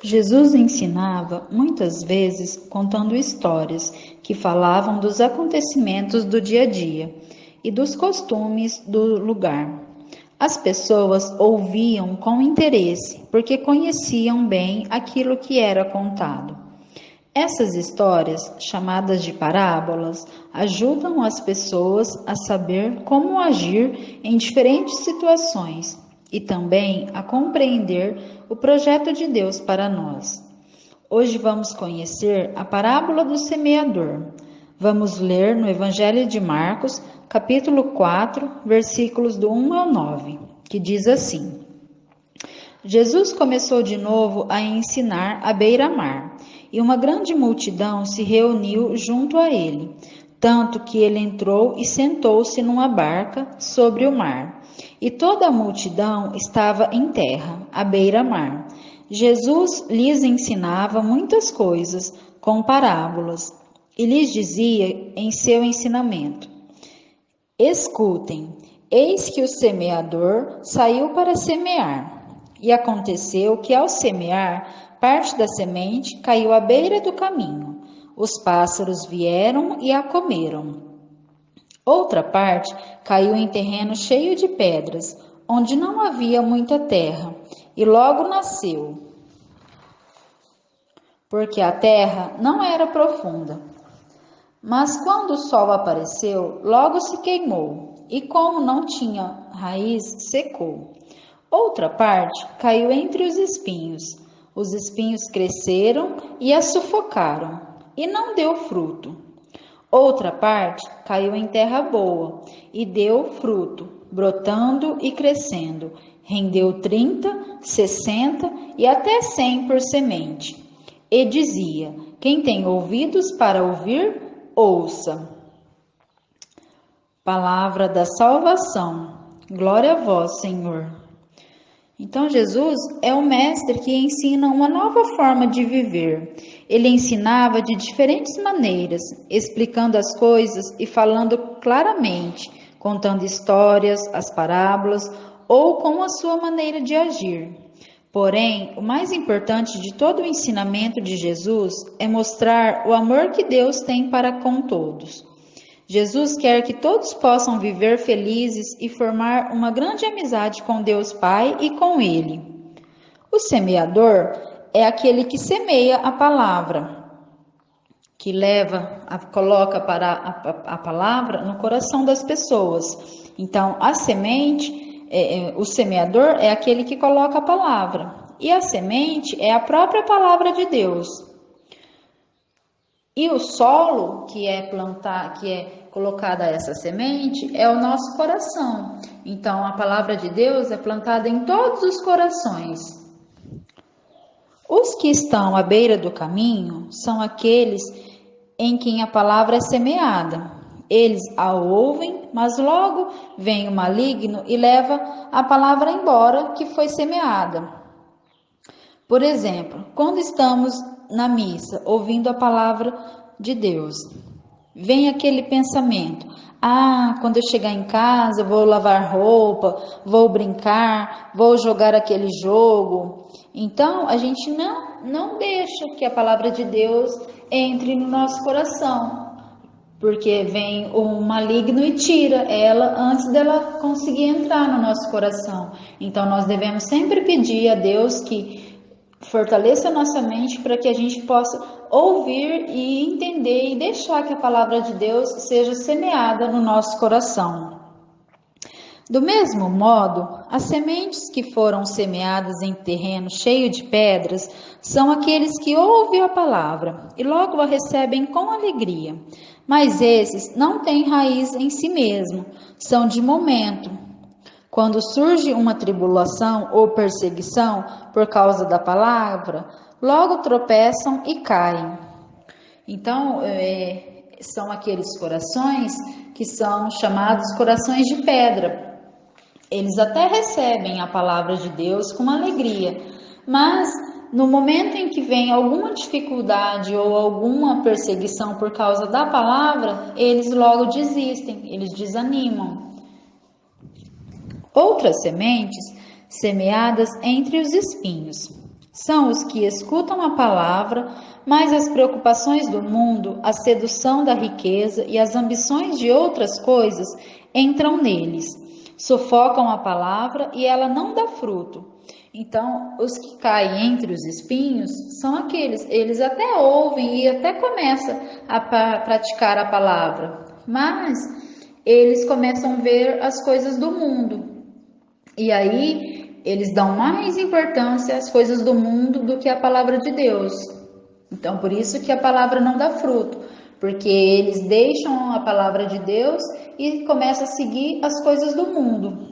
Jesus ensinava muitas vezes contando histórias que falavam dos acontecimentos do dia a dia e dos costumes do lugar. As pessoas ouviam com interesse, porque conheciam bem aquilo que era contado. Essas histórias, chamadas de parábolas, ajudam as pessoas a saber como agir em diferentes situações e também a compreender o projeto de Deus para nós. Hoje vamos conhecer a parábola do semeador. Vamos ler no Evangelho de Marcos, capítulo 4, versículos do 1 ao 9, que diz assim: Jesus começou de novo a ensinar à beira-mar, e uma grande multidão se reuniu junto a ele, tanto que ele entrou e sentou-se numa barca sobre o mar. E toda a multidão estava em terra, à beira-mar. Jesus lhes ensinava muitas coisas com parábolas, e lhes dizia em seu ensinamento: Escutem, eis que o semeador saiu para semear. E aconteceu que, ao semear, parte da semente caiu à beira do caminho. Os pássaros vieram e a comeram. Outra parte caiu em terreno cheio de pedras, onde não havia muita terra, e logo nasceu, porque a terra não era profunda. Mas quando o sol apareceu, logo se queimou, e como não tinha raiz, secou. Outra parte caiu entre os espinhos. Os espinhos cresceram e a sufocaram, e não deu fruto. Outra parte caiu em terra boa, e deu fruto, brotando e crescendo. Rendeu 30, 60 e até 100 por semente. E dizia: Quem tem ouvidos para ouvir, ouça. Palavra da salvação. Glória a vós, Senhor. Então, Jesus é o mestre que ensina uma nova forma de viver. Ele ensinava de diferentes maneiras, explicando as coisas e falando claramente, contando histórias, as parábolas ou com a sua maneira de agir. Porém, o mais importante de todo o ensinamento de Jesus é mostrar o amor que Deus tem para com todos. Jesus quer que todos possam viver felizes e formar uma grande amizade com Deus Pai e com Ele. O semeador é aquele que semeia a palavra, que coloca a palavra no coração das pessoas. Então, a semente, o semeador é aquele que coloca a palavra, e a semente é a própria palavra de Deus. E o solo que é colocada essa semente é o nosso coração. Então, a palavra de Deus é plantada em todos os corações. Os que estão à beira do caminho são aqueles em quem a palavra é semeada. Eles a ouvem, mas logo vem o maligno e leva a palavra embora que foi semeada. Por exemplo, quando estamos na missa, ouvindo a palavra de Deus, vem aquele pensamento: quando eu chegar em casa, vou lavar roupa, vou brincar, vou jogar aquele jogo. Então, a gente não deixa que a palavra de Deus entre no nosso coração, porque vem o maligno e tira ela antes dela conseguir entrar no nosso coração. Então, nós devemos sempre pedir a Deus que fortaleça a nossa mente para que a gente possa ouvir e entender e deixar que a palavra de Deus seja semeada no nosso coração. Do mesmo modo, as sementes que foram semeadas em terreno cheio de pedras são aqueles que ouvem a palavra e logo a recebem com alegria. Mas esses não têm raiz em si mesmo, são de momento. Quando surge uma tribulação ou perseguição por causa da palavra, logo tropeçam e caem. Então, são aqueles corações que são chamados corações de pedra. Eles até recebem a palavra de Deus com alegria, mas no momento em que vem alguma dificuldade ou alguma perseguição por causa da palavra, eles logo desistem, eles desanimam. Outras sementes semeadas entre os espinhos. São os que escutam a palavra, mas as preocupações do mundo, a sedução da riqueza e as ambições de outras coisas entram neles, sufocam a palavra e ela não dá fruto. Então, os que caem entre os espinhos são aqueles, eles até ouvem e até começam a praticar a palavra, mas eles começam a ver as coisas do mundo. E aí, eles dão mais importância às coisas do mundo do que à palavra de Deus. Então, por isso que a palavra não dá fruto, porque eles deixam a palavra de Deus e começam a seguir as coisas do mundo.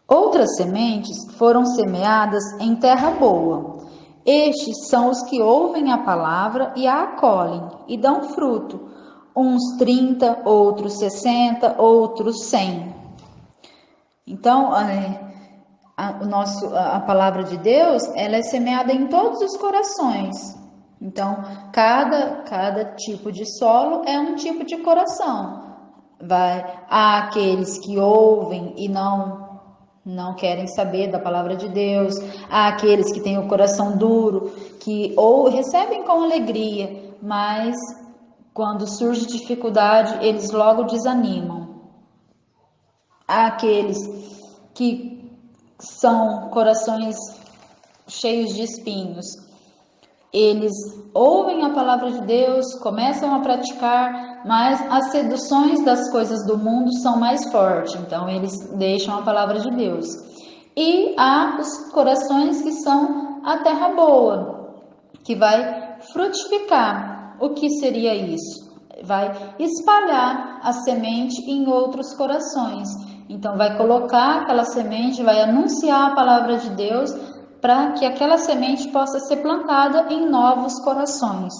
Outras sementes foram semeadas em terra boa. Estes são os que ouvem a palavra e a acolhem e dão fruto, uns 30, outros 60, outros 100. Então, a palavra de Deus, ela é semeada em todos os corações. Então, cada tipo de solo é um tipo de coração. Há aqueles que ouvem e não querem saber da palavra de Deus. Há aqueles que têm o coração duro, que ou recebem com alegria, mas quando surge dificuldade, eles logo desanimam. Há aqueles que são corações cheios de espinhos. Eles ouvem a palavra de Deus, começam a praticar, mas as seduções das coisas do mundo são mais fortes, então eles deixam a palavra de Deus. E há os corações que são a terra boa, que vai frutificar. O que seria isso? Vai espalhar a semente em outros corações. Então vai colocar aquela semente, vai anunciar a palavra de Deus, para que aquela semente possa ser plantada em novos corações.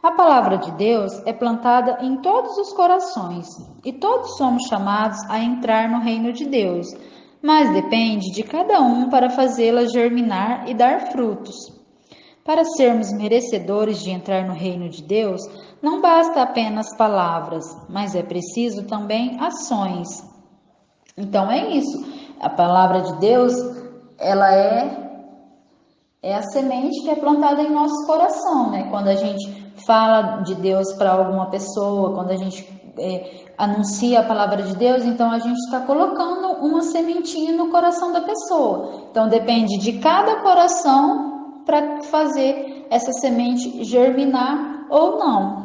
A palavra de Deus é plantada em todos os corações e todos somos chamados a entrar no reino de Deus, mas depende de cada um para fazê-la germinar e dar frutos. Para sermos merecedores de entrar no reino de Deus, não basta apenas palavras, mas é preciso também ações. Então é isso, a palavra de Deus, ela é a semente que é plantada em nosso coração, né? Quando a gente fala de Deus para alguma pessoa, quando a gente anuncia a palavra de Deus, então a gente está colocando uma sementinha no coração da pessoa. Então depende de cada coração para fazer essa semente germinar ou não.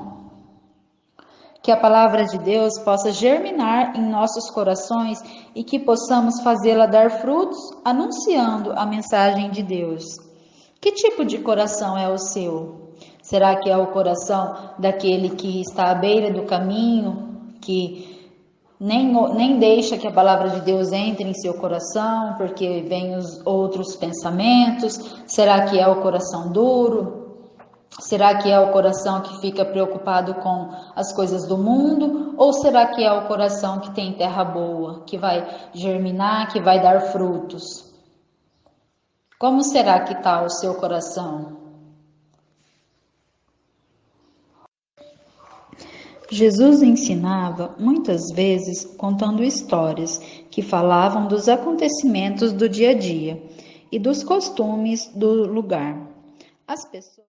Que a palavra de Deus possa germinar em nossos corações e que possamos fazê-la dar frutos, anunciando a mensagem de Deus. Que tipo de coração é o seu? Será que é o coração daquele que está à beira do caminho, que nem deixa que a palavra de Deus entre em seu coração, porque vem os outros pensamentos? Será que é o coração duro? Será que é o coração que fica preocupado com as coisas do mundo? Ou será que é o coração que tem terra boa, que vai germinar, que vai dar frutos? Como será que está o seu coração? Jesus ensinava muitas vezes contando histórias que falavam dos acontecimentos do dia a dia e dos costumes do lugar. As pessoas